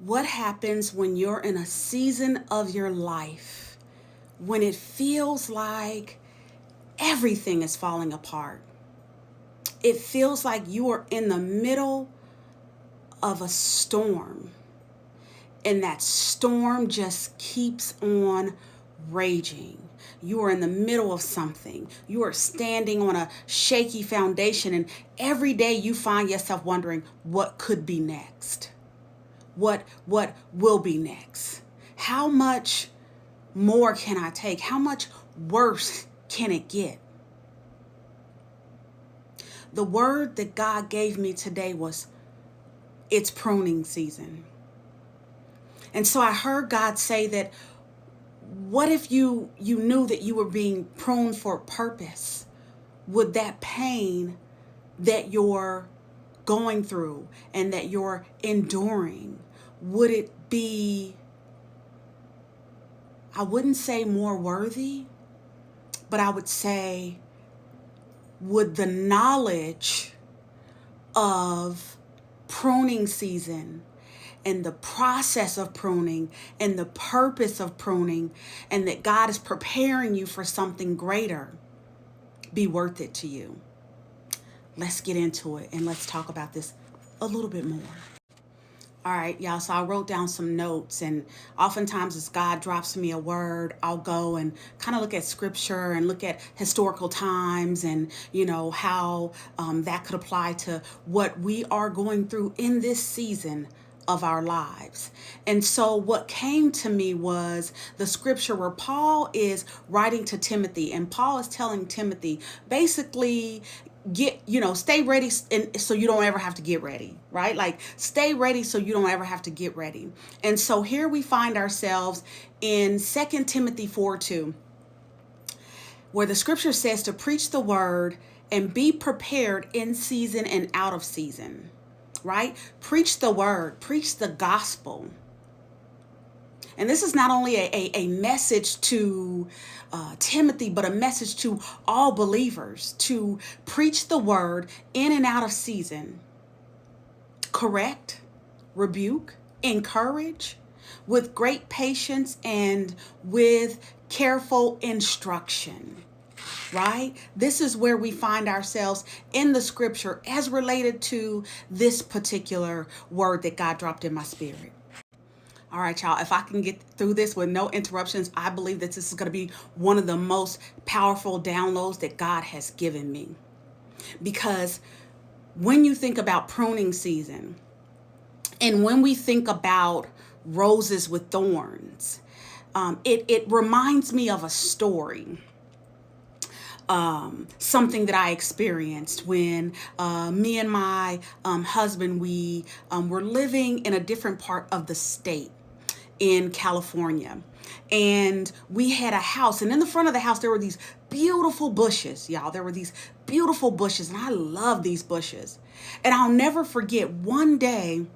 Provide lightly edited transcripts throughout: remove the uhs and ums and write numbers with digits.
What happens when you're in a season of your life when it feels like everything is falling apart? It feels like you are in the middle of a storm, and that storm just keeps on raging. You are in the middle of something. You are standing on a shaky foundation, and every day you find yourself wondering what could be next. What will be next? How much more can I take? How much worse can it get? The word that God gave me today was, it's pruning season. And so I heard God say that, what if you knew that you were being pruned for a purpose? Would that pain that you're going through and that you're enduring, would it be, I wouldn't say more worthy, but I would say, would the knowledge of pruning season and the process of pruning and the purpose of pruning, and that God is preparing you for something greater, be worth it to you? Let's get into it and let's talk about this a little bit more. All right, y'all. So I wrote down some notes, and oftentimes as God drops me a word, I'll go and kind of look at scripture and look at historical times and, how that could apply to what we are going through in this season of our lives. And so what came to me was the scripture where Paul is writing to Timothy, and Paul is telling Timothy, basically, stay ready, and so you don't ever have to get ready, right? Like, stay ready so you don't ever have to get ready. And so here we find ourselves in 2 Timothy 4:2, where the scripture says to preach the word and be prepared in season and out of season, right? Preach the word, preach the gospel. And this is not only a message to Timothy, but a message to all believers, to preach the word in and out of season, correct, rebuke, encourage, with great patience and with careful instruction, right? This is where we find ourselves in the scripture as related to this particular word that God dropped in my spirit. All right, y'all, if I can get through this with no interruptions, I believe that this is going to be one of the most powerful downloads that God has given me. Because when you think about pruning season, and when we think about roses with thorns, it reminds me of a story. Something that I experienced when me and my husband, we were living in a different part of the state in California. And we had a house, and in the front of the house, there were these beautiful bushes, y'all. There were these beautiful bushes, and I love these bushes. And I'll never forget, one day,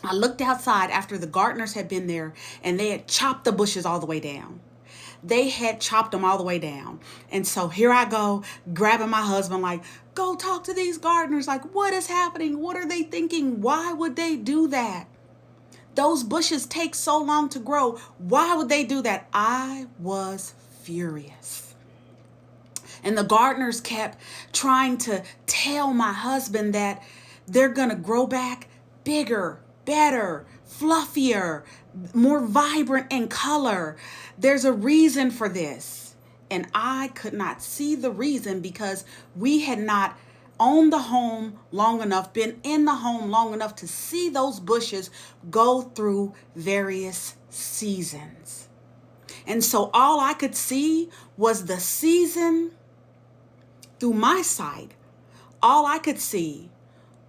I looked outside after the gardeners had been there, and they had chopped the bushes all the way down. They had chopped them all the way down. And so here I go, grabbing my husband, like, go talk to these gardeners. Like, what is happening? What are they thinking? Why would they do that? Those bushes take so long to grow. Why would they do that? I was furious. And the gardeners kept trying to tell my husband that they're going to grow back bigger, better, fluffier, more vibrant in color. There's a reason for this. And I could not see the reason, because we had not owned the home long enough, been in the home long enough to see those bushes go through various seasons. And so all I could see was the season through my sight. All I could see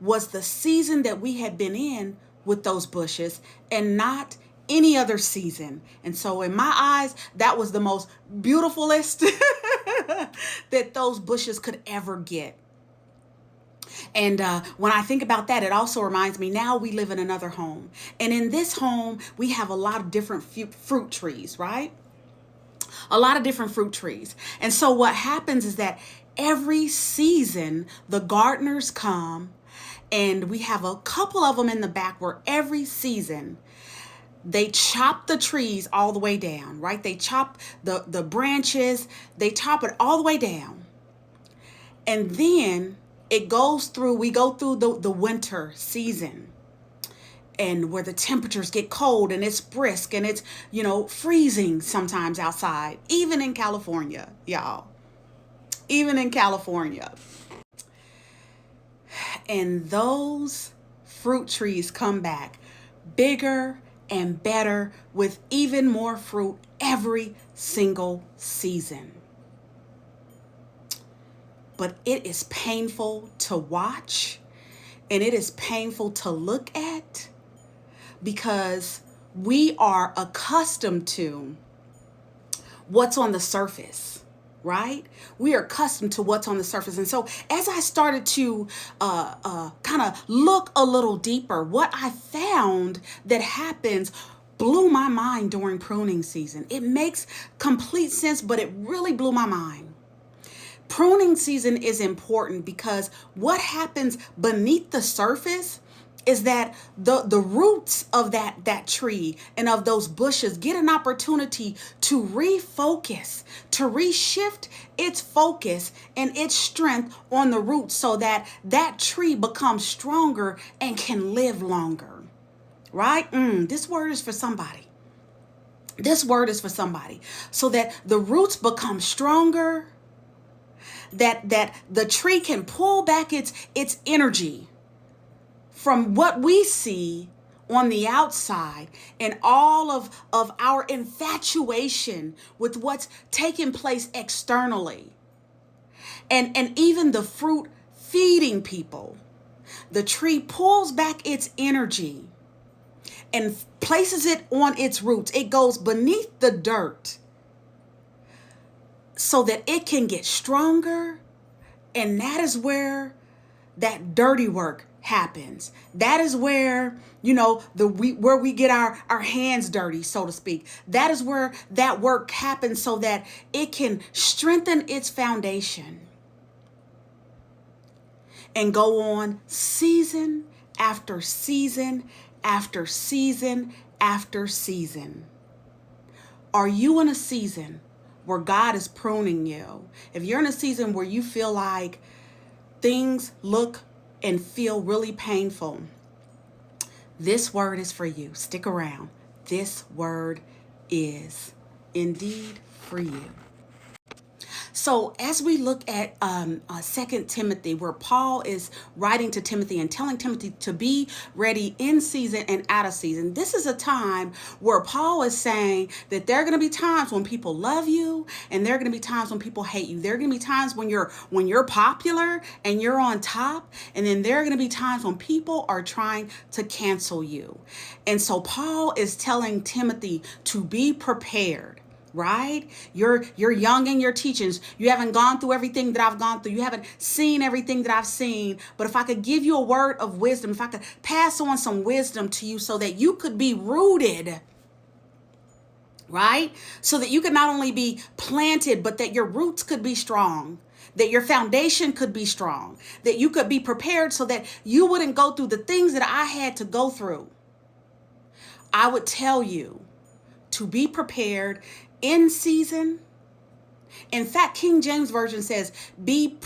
was the season that we had been in with those bushes, and not any other season. And so in my eyes, that was the most beautifulest that those bushes could ever get. And when I think about that, it also reminds me, now we live in another home. And in this home, we have a lot of different fruit trees, right? A lot of different fruit trees. And so what happens is that every season, the gardeners come And we have a couple of them in the back where every season they chop the trees all the way down, right? They chop the branches, they chop it all the way down. And then we go through the winter season, and where the temperatures get cold and it's brisk and it's, freezing sometimes outside, even in California, y'all. Even in California. And those fruit trees come back bigger and better with even more fruit every single season. But it is painful to watch, and it is painful to look at, because we are accustomed to what's on the surface, right? We are accustomed to what's on the surface. And so as I started to kind of look a little deeper, what I found that happens blew my mind during pruning season. It makes complete sense, but it really blew my mind. Pruning season is important because what happens beneath the surface is that the roots of that tree and of those bushes get an opportunity to refocus, to reshift its focus and its strength on the roots, so that that tree becomes stronger and can live longer. Right? This word is for somebody. This word is for somebody. So that the roots become stronger, that the tree can pull back its energy from what we see on the outside, and all of our infatuation with what's taking place externally. And even the fruit feeding people. The tree pulls back its energy and places it on its roots. It goes beneath the dirt so that it can get stronger. And that is where that dirty work happens. That is where, where we get our hands dirty, so to speak. That is where that work happens so that it can strengthen its foundation and go on season after season after season after season. Are you in a season where God is pruning you? If you're in a season where you feel like things look and feel really painful, this word is for you. Stick around. This word is indeed for you. So as we look at 2 Timothy, where Paul is writing to Timothy and telling Timothy to be ready in season and out of season, this is a time where Paul is saying that there are going to be times when people love you, and there are going to be times when people hate you. There are going to be times when you're popular and you're on top, and then there are going to be times when people are trying to cancel you. And so Paul is telling Timothy to be prepared. Right? You're young in your teachings. You haven't gone through everything that I've gone through. You haven't seen everything that I've seen. But if I could give you a word of wisdom, if I could pass on some wisdom to you so that you could be rooted, right? So that you could not only be planted, but that your roots could be strong, that your foundation could be strong, that you could be prepared so that you wouldn't go through the things that I had to go through. I would tell you to be prepared in season. In fact, King James Version says, be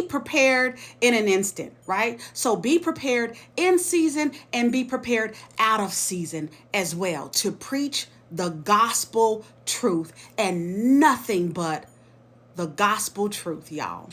prepared in an instant, right? So be prepared in season and be prepared out of season as well, to preach the gospel truth and nothing but the gospel truth, y'all.